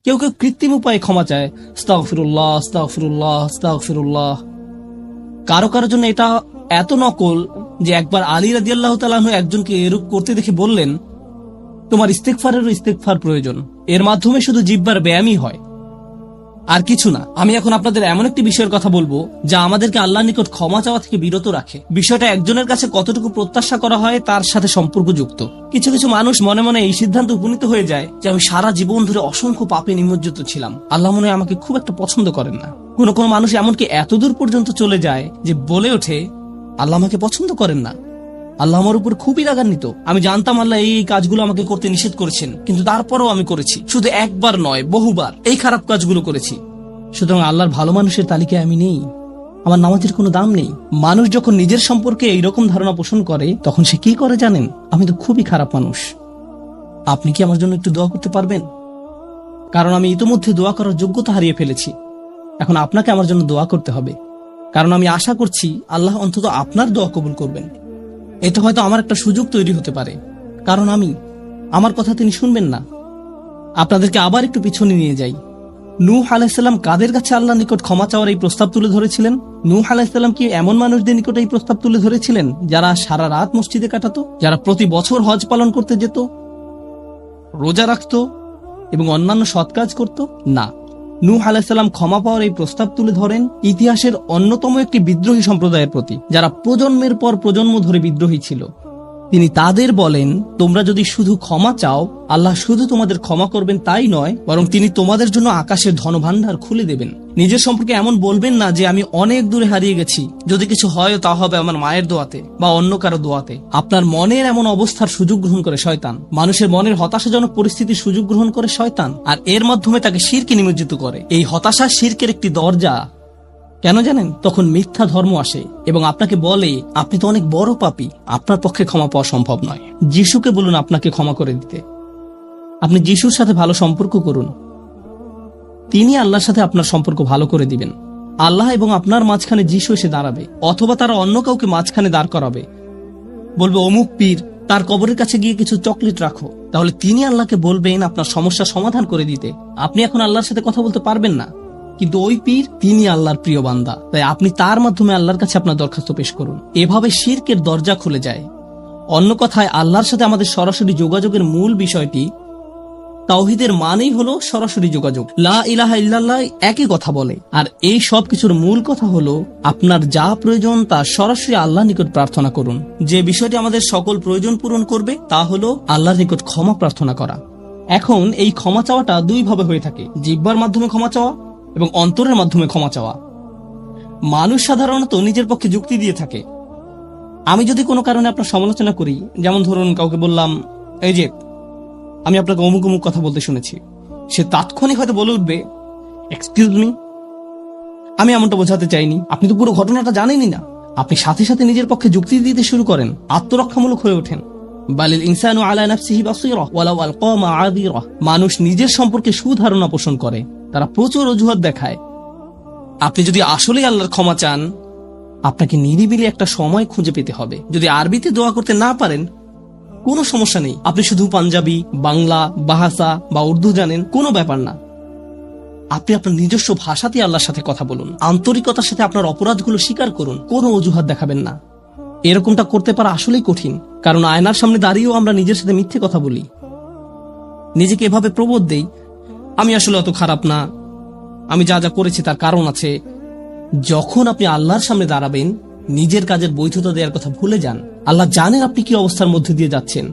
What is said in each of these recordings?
কেউ কেউ কৃত্রিম উপায়ে ক্ষমা চায়, আস্তাগফিরুল্লাহ আস্তাগফিরুল্লাহ আস্তাগফিরুল্লাহ। কারো কারো জন্য এটা এত নকল যে একবার আলী রাদিয়াল্লাহু তাআলা আনহু একজনকে এরূপ করতে দেখে বললেন, তোমার ইস্তেগফারেরও ইস্তেগফার প্রয়োজন, এর মাধ্যমে শুধু জিহ্বার ব্যায়ামই হয়, আর কিছু না। আমি এখন আপনাদের এমন একটি বিষয়ের কথা বলবো যা আমাদেরকে আল্লাহর নিকট ক্ষমা চাওয়া থেকে বিরত রাখে। বিষয়টা একজনের কাছে কতটুকু প্রত্যাশা করা হয় তার সাথে সম্পর্কযুক্ত। কিছু কিছু মানুষ মনে মনে এই সিদ্ধান্তে উপনীত হয়ে যায় যে আমি সারা জীবন ধরে অসংখ্য পাপে নিমজ্জিত ছিলাম, আল্লাহ মনে হয় আমাকে খুব একটা পছন্দ করেন না। কোনো কোনো মানুষ এমনকি এতদূর পর্যন্ত চলে যায় যে বলে ওঠে, আল্লাহ আমাকে পছন্দ করেন না, আল্লাহ আমার উপর খুবই রাগান্বিত। আমি জানতাম আল্লাহ এই কাজগুলো আমাকে করতে নিষেধ করেছেন, কিন্তু তারপরও আমি করেছি। শুধু একবার নয়, বহুবার এই খারাপ কাজগুলো করেছি। সুতরাং আল্লাহর ভালো মানুষের তালিকায় আমি নেই, আমার নামাজের কোনো দাম নেই। মানুষ যখন নিজের সম্পর্কে এইরকম ধারণা পোষণ করে তখন সে কি করে জানেন? আমি তো খুবই খারাপ মানুষ। আপনি কি আমার জন্য একটু দোয়া করতে পারবেন? কারণ আমি ইতোমধ্যে দোয়া করার যোগ্যতা হারিয়ে ফেলেছি। এখন আপনাকে আমার জন্য দোয়া করতে হবে, কারণ আমি আশা করছি আল্লাহ অন্তত আপনার দোয়া কবুল করবেন। এটা হয়তো আমার একটা সুযোগ তৈরি হতে পারে, কারণ আমার কথা তিনি শুনবেন না। আপনাদেরকে আবার একটু পিছনে নিয়ে যাই। নূহ আলাইহিস সালাম কাদের কাছে আল্লাহর নিকট ক্ষমা চাওয়ার এই প্রস্তাব তুলে ধরেছিলেন? নূহ আলাইহিস সালাম কি এমন মানুষদের নিকট এই প্রস্তাব তুলে ধরেছিলেন যারা সারা রাত মসজিদে কাটাতো, যারা প্রতি বছর হজ পালন করতে যেত, রোজা রাখতো এবং অন্যান্য সৎ কাজ করত? না, নূহ আলাইহিস সালাম ক্ষমা পাওয়ার এই প্রস্তাব তুলে ধরেন ইতিহাসের অন্যতম একটি বিদ্রোহী সম্প্রদায়ের প্রতি, যারা প্রজন্মের পর প্রজন্ম ধরে বিদ্রোহী ছিল। তিনি তাদের বলেন, তোমরা যদি শুধু ক্ষমা চাও, আল্লাহ শুধু তোমাদের ক্ষমা করবেন তাই নয়, বরং তিনি তোমাদের জন্য আকাশের ধনভাণ্ডার খুলে দেবেন। নিজের সম্পর্কে এমন বলবেন না যে আমি অনেক দূরে হারিয়ে গেছি, যদি কিছু হয় তা হবে আমার মায়ের দোয়াতে বা অন্য কারো দোয়াতে। আপনার মনের এমন অবস্থার সুযোগ গ্রহণ করে শয়তান। মানুষের মনের হতাশাজনক পরিস্থিতির সুযোগ গ্রহণ করে শয়তান, আর এর মাধ্যমে তাকে শিরকে নিমজ্জিত করে। এই হতাশা শিরকের একটি দরজা। কেন জানেন? তখন মিথ্যা ধর্ম আসে এবং আপনাকে বলে আপনি তো অনেক বড় পাপী, আপনার পক্ষে ক্ষমা পাওয়া সম্ভব নয়। যিশুকে বলুন আপনাকে ক্ষমা করে দিতে। আপনি যিশুর সাথে ভালো সম্পর্ক করুন, তিনি আল্লাহর সাথে আপনার সম্পর্ক ভালো করে দিবেন। আল্লাহ এবং আপনার মাঝখানে যিশু এসে দাঁড়াবে, অথবা তারা অন্য কাউকে মাঝখানে দাঁড় করাবে, বলবে অমুক পীর, তার কবরের কাছে গিয়ে কিছু চকলেট রাখো। তাহলে তিনি আল্লাহকে বলবেন আপনার সমস্যা সমাধান করে দিতে। আপনি এখন আল্লাহর সাথে কথা বলতে পারবেন না, কিন্তু ওই পীর তিনি আল্লাহর প্রিয় বান্দা, তাই আপনি তার মাধ্যমে আল্লাহর কাছে আপনার দরখাস্ত পেশ করুন। এভাবে শিরকের দরজা খুলে যায়। অন্য কথায়, আল্লাহর সাথে আমাদের সরাসরি যোগাযোগের মূল বিষয়টি তাওহীদের মানেই হলো সরাসরি যোগাযোগ। লা ইলাহা ইল্লাল্লাহ একই কথা বলে, আর এই সব কিছুর মূল কথা হলো আপনার যা প্রয়োজন তা সরাসরি আল্লাহর নিকট প্রার্থনা করুন। যে বিষয়টি আমাদের সকল প্রয়োজন পূরণ করবে তা হলো আল্লাহর নিকট ক্ষমা প্রার্থনা করা। এখন এই ক্ষমা চাওয়াটা দুই ভাবে হয়ে থাকে, জিহ্বার মাধ্যমে ক্ষমা চাওয়া এবং অন্তরের মাধ্যমে ক্ষমা চাওয়া। মানুষ সাধারণত নিজের পক্ষে যুক্তি দিয়ে থাকে। আমি যদি কোনো কারণে আপনার সমালোচনা করি, যেমন ধরুন কাউকে বললাম, এই যে আমি আপনাকে অমুক অমুক কথা বলতে শুনেছি, সে তাৎক্ষণিক হয়তো বলে উঠবে, এক্সকিউজ মি, আমি এমনটা বোঝাতে চাইনি, আপনি তো পুরো ঘটনাটা জানেনই না। আপনি সাথে সাথে নিজের পক্ষে যুক্তি দিতে শুরু করেন, আত্মরক্ষামূলক হয়ে ওঠেন। বালিল ইনসানু আলা নাফসিহি বাসীরা ওয়ালাউ আলকা মাআযিরা। মানুষ নিজের সম্পর্কে সুধারণা পোষণ করে, তারা প্রচুর অজুহাত দেখায়। আপনি যদি আসলেই আল্লাহর ক্ষমা চান, আপনাকে নিরিবিলি একটা সময় খুঁজে পেতে হবে। যদি আরবিতে দোয়া করতে না পারেন, কোনো সমস্যা নেই, আপনি শুধু পাঞ্জাবি, বাংলা, বাহাসা বা উর্দু জানেন, কোনো ব্যাপার না। আপনি আপনার নিজস্ব ভাষাতে আল্লাহর সাথে কথা বলুন, আন্তরিকতার সাথে আপনার অপরাধগুলো স্বীকার করুন, কোনো অজুহাত দেখাবেন না। এরকমটা করতে পারা আসলেই কঠিন, কারণ আয়নার সামনে দাঁড়িয়েও আমরা নিজের সাথে মিথ্যে কথা বলি, নিজেকে এভাবে প্রবোধ দেই, আমি আসলে অত খারাপ না, আমি যা যা করেছি তার কারণ আছে। যখন আপনি আল্লাহর সামনে দাঁড়াবেন, নিজের কাজের বৈধতা দেওয়ার কথা ভুলে যান। আল্লাহ জানেন আপনি কি অবস্থার মধ্যে দিয়ে যাচ্ছেন,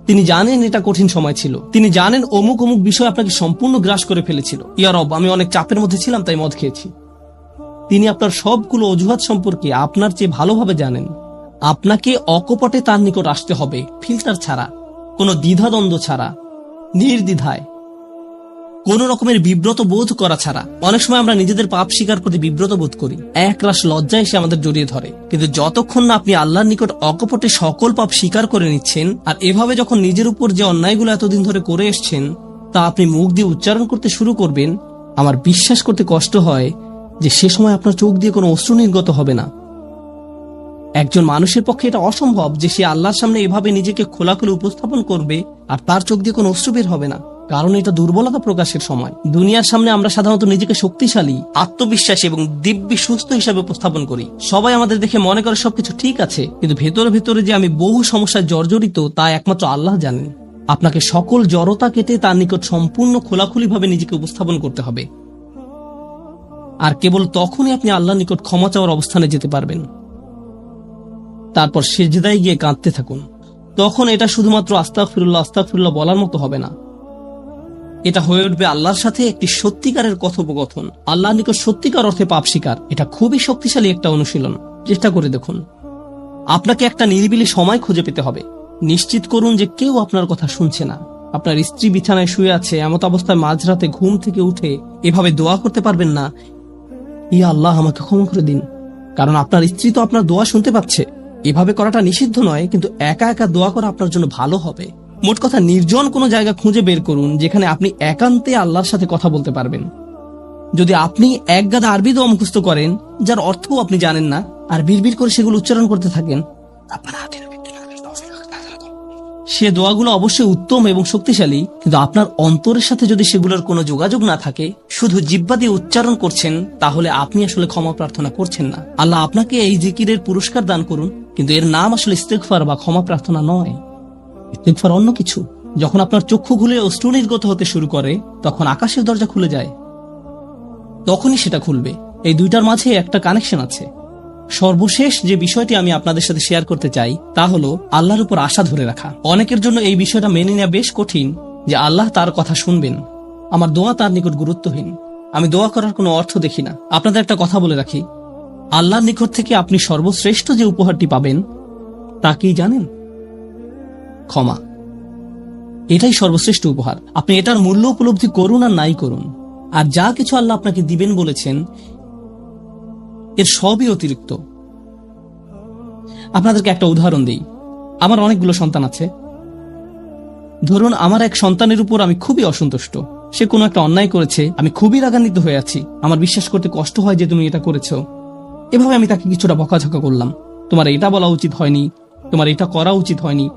তিনি জানেন এটা কঠিন সময় ছিল, তিনি জানেন অমুক অমুক বিষয় আপনাকে সম্পূর্ণ গ্রাস করে ফেলেছিল। ইয়া রব, আমি অনেক চাপের মধ্যে ছিলাম তাই মদ খেয়েছি। তিনি আপনার সবগুলো অজুহাত সম্পর্কে আপনার চেয়ে ভালোভাবে জানেন। আপনাকে অকপটে তার নিকট আসতে হবে, ফিল্টার ছাড়া, কোনো দ্বিধাদ্বন্দ্ব ছাড়া, নির্দ্বিধায়, কোন রকমের বিব্রত বোধ করা ছাড়া। অনেক সময় আমরা নিজেদের পাপ স্বীকার করতে বিব্রত বোধ করি, একরাশ লজ্জা এসে আমাদের জড়িয়ে ধরে। কিন্তু যতক্ষণ না আপনি আল্লাহর নিকট অকপটে সকল পাপ স্বীকার করে নিচ্ছেন, আর এভাবে যখন নিজের উপর যে অন্যায়গুলো এতদিন ধরে করে এসছেন তা আপনি মুখ দিয়ে উচ্চারণ করতে শুরু করবেন, আমার বিশ্বাস করতে কষ্ট হয় যে সে সময় আপনার চোখ দিয়ে কোনো অশ্রু নির্গত হবে না। একজন মানুষের পক্ষে এটা অসম্ভব যে সে আল্লাহর সামনে এভাবে নিজেকে খোলাখুলি উপস্থাপন করবে আর তার চোখ দিয়ে কোনো অশ্রু বের হবে না। কারণ এটা দুর্বলতা প্রকাশের সময়। দুনিয়ার সামনে আমরা সাধারণত নিজেকে শক্তিশালী, আত্মবিশ্বাসী এবং দিব্যি সুস্থ হিসাবে উপস্থাপন করি। সবাই আমাদের দেখে মনে করে সবকিছু ঠিক আছে, কিন্তু ভেতরে ভেতরে যে আমি বহু সমস্যায় জর্জরিত তা একমাত্র আল্লাহ জানেন। আপনাকে সকল জড়তা কেটে তার নিকট সম্পূর্ণ খোলাখুলিভাবে নিজেকে উপস্থাপন করতে হবে, আর কেবল তখনই আপনি আল্লাহর নিকট ক্ষমা চাওয়ার অবস্থানে যেতে পারবেন। তারপর সিজদায় গিয়ে কাঁদতে থাকুন। তখন এটা শুধুমাত্র আস্তাগফিরুল্লাহ আস্তাগফিরুল্লাহ বলার মতো হবে না, এটা হয়ে উঠবে আল্লাহর সাথে একটি সত্যিকারের কথোপকথন, আল্লাহর নিকট সত্যিকার অর্থে পাপ স্বীকার। এটা খুবই শক্তিশালী একটা অনুশীলন, চেষ্টা করে দেখুন। আপনাকে একটা নিরিবিলি সময় খুঁজে পেতে হবে। নিশ্চিত করুন যে কেউ আপনার কথা শুনছে না। আপনার স্ত্রী বিছানায় শুয়ে আছে, এমত অবস্থায় মাঝরাতে ঘুম থেকে উঠে এভাবে দোয়া করতে পারবেন না, ইয়া আল্লাহ আমাকে ক্ষমা করে দিন, কারণ আপনার স্ত্রী তো আপনার দোয়া শুনতে পাচ্ছে। এভাবে করাটা নিষিদ্ধ নয়, কিন্তু একা একা দোয়া করা আপনার জন্য ভালো হবে। মোট কথা, নির্জন কোনো জায়গা খুঁজে বের করুন যেখানে আপনি একান্তে আল্লাহর সাথে কথা বলতে পারবেন। যদি আপনি এক গাদা আরবি দোয়া মুখস্থ করেন যার অর্থও আপনি জানেন না, আর বিড়বিড় করে সেগুলো উচ্চারণ করতে থাকেন, সে দোয়াগুলো অবশ্যই উত্তম এবং শক্তিশালী, কিন্তু আপনার অন্তরের সাথে যদি সেগুলোর কোনো যোগাযোগ না থাকে, শুধু জিহ্বা দিয়ে উচ্চারণ করছেন, তাহলে আপনি আসলে ক্ষমা প্রার্থনা করছেন না। আল্লাহ আপনাকে এই জিকিরের পুরস্কার দান করুন, কিন্তু এর নাম আসলে ইস্তেগফার বা ক্ষমা প্রার্থনা নয়। ইস্তেগফার অন্য কিছু। যখন আপনার চক্ষু খুলে অশ্রু নির্গত হতে শুরু করে, তখন আকাশের দরজা খুলে যায়, তখনই সেটা খুলবে। এই দুইটার মাঝে একটা কানেকশন আছে। সর্বশেষ যে বিষয়টি আমি আপনাদের সাথে শেয়ার করতে চাই তা হলো আল্লাহর উপর আশা ধরে রাখা। অনেকের জন্য এই বিষয়টা মেনে নেওয়া বেশ কঠিন যে আল্লাহ তার কথা শুনবেন, আমার দোয়া তার নিকট গুরুত্বহীন, আমি দোয়া করার কোনো অর্থ দেখি না। আপনাদের একটা কথা বলে রাখি, আল্লাহর নিকট থেকে আপনি সর্বশ্রেষ্ঠ যে উপহারটি পাবেন তা কি জানেন? ক্ষমা। এটাই সর্বশ্রেষ্ঠ উপহার। আপনি এটার মূল্য উপলব্ধি করুন আর নাই করুন, আর যা কিছু আল্লাহ আপনাকে দিবেন বলেছেন এর সবই অতিরিক্ত। আপনাদেরকে একটা উদাহরণ দিই। আমার অনেকগুলো সন্তান আছে। ধরুন আমার এক সন্তানের উপর আমি খুবই অসন্তুষ্ট। সে কোনো একটা অন্যায় করেছে, আমি খুবই রাগান্বিত হয়ে আছি। আমার বিশ্বাস করতে কষ্ট হয় যে তুমি এটা করেছো। এভাবে আমি তাকে কিছুটা বকাঝকা করলাম, তোমার এটা বলা উচিত হয়নি, তোমার এটা করা উচিত হয়নি।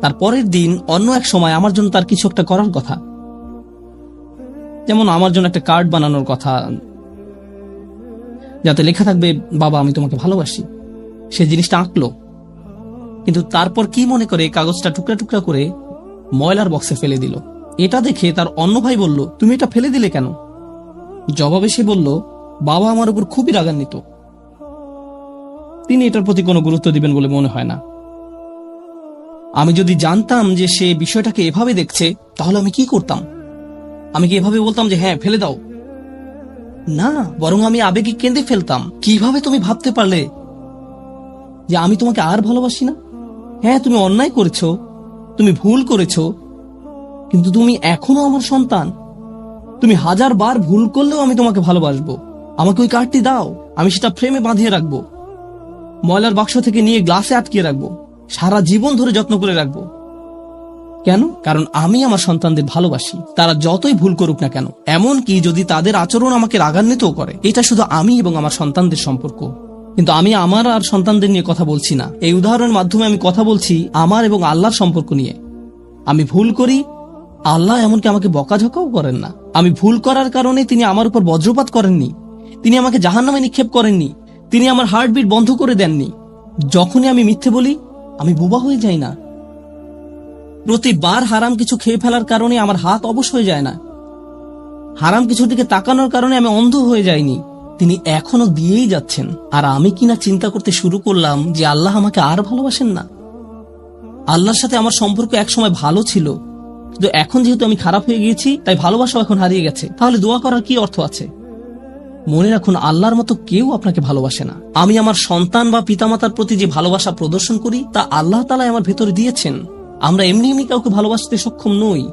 তার পরের দিন অন্য এক সময় আমার জন্য তার কিছু একটা করার কথা, যেমন আমার জন্য একটা কার্ড বানানোর কথা, যাতে লেখা থাকবে বাবা আমি তোমাকে ভালোবাসি। সে জিনিসটা আঁকলো, কিন্তু তারপর কি মনে করে কাগজটা টুকরা টুকরা করে ময়লার বক্সে ফেলে দিল। এটা দেখে তার অন্য ভাই বলল, তুমি এটা ফেলে দিলে কেন? জবাবে সে বলল, বাবা আমার উপর খুবই রাগান্বিত, তিনি এটার প্রতি কোনো গুরুত্ব দিবেন বলে মনে হয় না। আমি যদি জানতাম যে সে বিষয়টাকে এভাবে দেখছে, তাহলে আমি কি করতাম? আমি কি এভাবে বলতাম যে হ্যাঁ ফেলে দাও? না, বরং আমি আবেগে কেঁদে ফেলতাম। কিভাবে তুমি ভাবতে পারলে যে আমি তোমাকে আর ভালোবাসি না? হ্যাঁ তুমি অন্যায় করেছো, তুমি ভুল করেছো, কিন্তু তুমি এখনো আমার সন্তান। তুমি 1000 বার ভুল করলেও আমি তোমাকে ভালোবাসবো। আমাকে ওই কার্ডটি দাও, আমি সেটা ফ্রেমে বাঁধিয়ে রাখবো, ময়লার বাক্স থেকে নিয়ে গ্লাসে আটকিয়ে রাখবো, সারা জীবন ধরে যত্ন করে রাখবো। কেন? কারণ আমি আমার সন্তানদের ভালোবাসি, তারা যতই ভুল করুক না কেন, এমনকি যদি তাদের আচরণ আমাকে রাগান্বিতও করে। এটা শুধু আমি এবং আমার সন্তানদের সম্পর্ক। কিন্তু আমি আমার আর সন্তানদের নিয়ে কথা বলছি না। এই উদাহরণের মাধ্যমে আমি কথা বলছি আমার এবং আল্লাহর সম্পর্ক নিয়ে। আমি ভুল করি, আল্লাহ এমনকি আমাকে বকাঝকাও করেন না। আমি ভুল করার কারণে তিনি আমার উপর বজ্রপাত করেননি, তিনি আমাকে জাহান্নামে নিক্ষেপ করেননি, তিনি আমার হার্টবিট বন্ধ করে দেননি। যখনই আমি মিথ্যে বলি, আমি বোবা হয়ে যাই না। প্রতিবার হারাম কিছু খেয়ে ফেলার কারণে আমার হাত অবশ হয়ে যায় না। হারাম কিছুর দিকে তাকানোর কারণে আমি অন্ধ হয়ে যাইনি। তিনি এখনো দিয়েই যাচ্ছেন। আর আমি কিনা চিন্তা করতে শুরু করলাম যে আল্লাহ আমাকে আর ভালোবাসেন না। আল্লাহর সাথে আমার সম্পর্ক একসময় ভালো ছিল, কিন্তু এখন যেহেতু আমি খারাপ হয়ে গিয়েছি, তাই ভালোবাসাও এখন হারিয়ে গেছে। তাহলে দোয়া করার কি অর্থ আছে? মনে রাখুন, আল্লাহর মতো কেউ আপনাকে ভালোবাসে না। আমি আমার সন্তান বা পিতামাতার প্রতি যে ভালোবাসা প্রদর্শন করি, তা আল্লাহ তাআলা আমার ভেতরে দিয়েছেন। আমরা এমনি এমনি কাউকে ভালোবাসতে সক্ষম নই।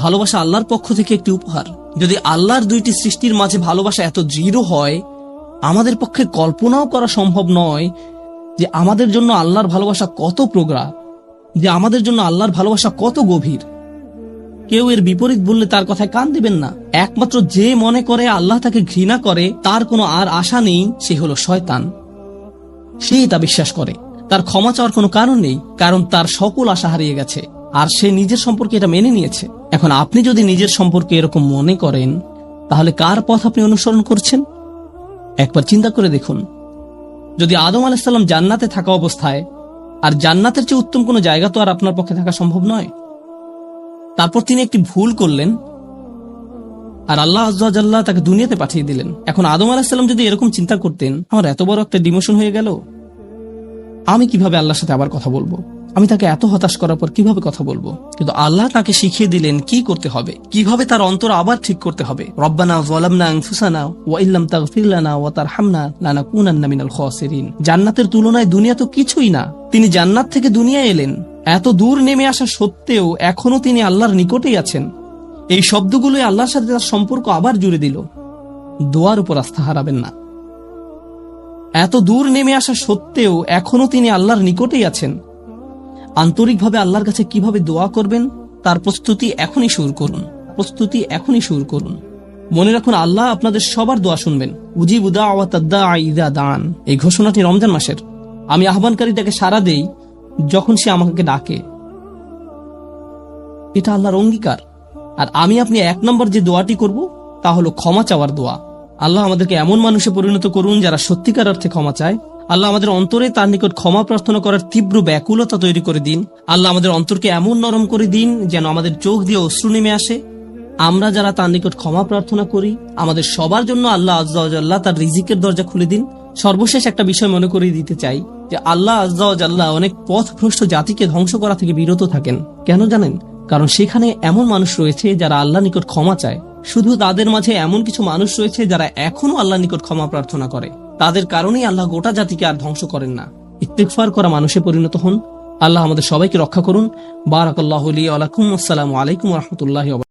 ভালোবাসা আল্লাহর পক্ষ থেকে একটি উপহার। যদি আল্লাহর দুইটি সৃষ্টির মাঝে ভালোবাসা এত দৃঢ় হয়, আমাদের পক্ষে কল্পনাও করা সম্ভব নয় যে আমাদের জন্য আল্লাহর ভালোবাসা কত প্রগাঢ়, যে আমাদের জন্য আল্লাহর ভালোবাসা কত গভীর। কেউ এর বিপরীত বললে তার কথায় কান দিবেন না। একমাত্র যে মনে করে আল্লাহ তাকে ঘৃণা করে, তার কোনো আর আশা নেই, সে হলো শয়তান। সে তা বিশ্বাস করে। তার ক্ষমা চাওয়ার কোনো কারণ নেই, কারণ তার সকল আশা হারিয়ে গেছে। আর সে নিজের সম্পর্কে এটা মেনে নিয়েছে। এখন আপনি যদি নিজের সম্পর্কে এরকম মনে করেন, তাহলে কার পথ আপনি অনুসরণ করছেন? একবার চিন্তা করে দেখুন, যদি আদম আলাইহিস সালাম জান্নাতে থাকা অবস্থায়, আর জান্নাতের চেয়ে উত্তম কোনো জায়গা তো আর আপনার পক্ষে থাকা সম্ভব নয়, তারপর তিনি একটি ভুল করলেন আর আল্লাহ আযজা ওয়া জাল্লা তাকে দুনিয়াতে পাঠিয়ে দিলেন। এখন আদম আলাইহিস সালাম যদি এরকম চিন্তা করতেন, আমার এত বড় একটা ডিমোশন হয়ে গেল, আমি কিভাবে আল্লাহর সাথে আবার কথা বলবো, আমি তাকে এত হতাশ করার পর কিভাবে কথা বলবো? কিন্তু আল্লাহ তাকে শিখিয়ে দিলেন কি করতে হবে, কিভাবে তার অন্তর আবার ঠিক করতে হবে। রব্বানা যালামনা আনফুসানা ওয়া ইল্লাম তাগফির লানা ওয়া তারহামনা লানাকুনান্না মিনাল খাসিরিন। জান্নাতের তুলনায় দুনিয়া তো কিছুই না। তিনি জান্নাত থেকে দুনিয়ায় এলেন, এত দূর নেমে আসা সত্ত্বেও এখনো তিনি আল্লাহর নিকটেই আছেন। এই শব্দগুলোই আল্লাহর সাথে তার সম্পর্ক আবার জুড়ে দিল। দোয়ার উপর আস্থা হারাবেন না। এত দূর নেমে আসা সত্ত্বেও এখনো তিনি আল্লাহর নিকটেই আছেন। আন্তরিকভাবে আল্লাহর কাছে কিভাবে দোয়া করবেন তার প্রস্তুতি এখনই শুরু করুন। মনে রাখুন, আল্লাহ আপনাদের সবার দোয়া শুনবেন। উজিবু দাওয়াতাদ দাঈ ইযা দাআন, এই ঘোষণাটি রমজান মাসের। আমি আহ্বানকারীটাকে সাড়া দেই যখন সে আমাকে ডাকে। এটা আল্লাহর অঙ্গীকার। আর আমি আপনি 1 নম্বর যে দোয়াটি করব তা হলো ক্ষমা চাওয়ার দোয়া। আল্লাহ আমাদেরকে এমন মানুষে পরিণত করুন যারা সত্যিকার অর্থে ক্ষমা চায়। আল্লাহ আমাদের অন্তরে তার নিকট ক্ষমা প্রার্থনা করার তীব্র ব্যাকুলতা তৈরি করে দিন। আল্লাহ আমাদের অন্তরকে এমন নরম করে দিন যেন আমাদের চোখ দিয়ে অশ্রু নেমে আসে। আমরা যারা তার নিকট ক্ষমা প্রার্থনা করি, আমাদের সবার জন্য আল্লাহ আযজা ওয়া জাল্লা তার রিজিকের দরজা খুলে দিন। সর্বশেষ একটা বিষয় মনে করিয়ে দিতে চাই যে আল্লাহ আযজা ওয়া জাল্লা অনেক পথভ্রষ্ট জাতিকে ধ্বংস করা থেকে বিরত থাকেন। কেন জানেন? কারণ সেখানে এমন মানুষ রয়েছে যারা আল্লাহ নিকট ক্ষমা চায়। শুধু তাদের মাঝে এমন কিছু মানুষ রয়েছে যারা এখনো আল্লাহ নিকট ক্ষমা প্রার্থনা করে। তাদের কারণেই আল্লাহ গোটা জাতিকে আর ধ্বংস করেন না। ইস্তিগফার করা মানুষে পরিণত হন। আল্লাহ আমাদের সবাইকে রক্ষা করুন। বারাকাল্লাহু লি ওয়া লাকুম। আসসালামু আলাইকুম ওয়া রাহমাতুল্লাহি ওয়া বারাকাতুহু।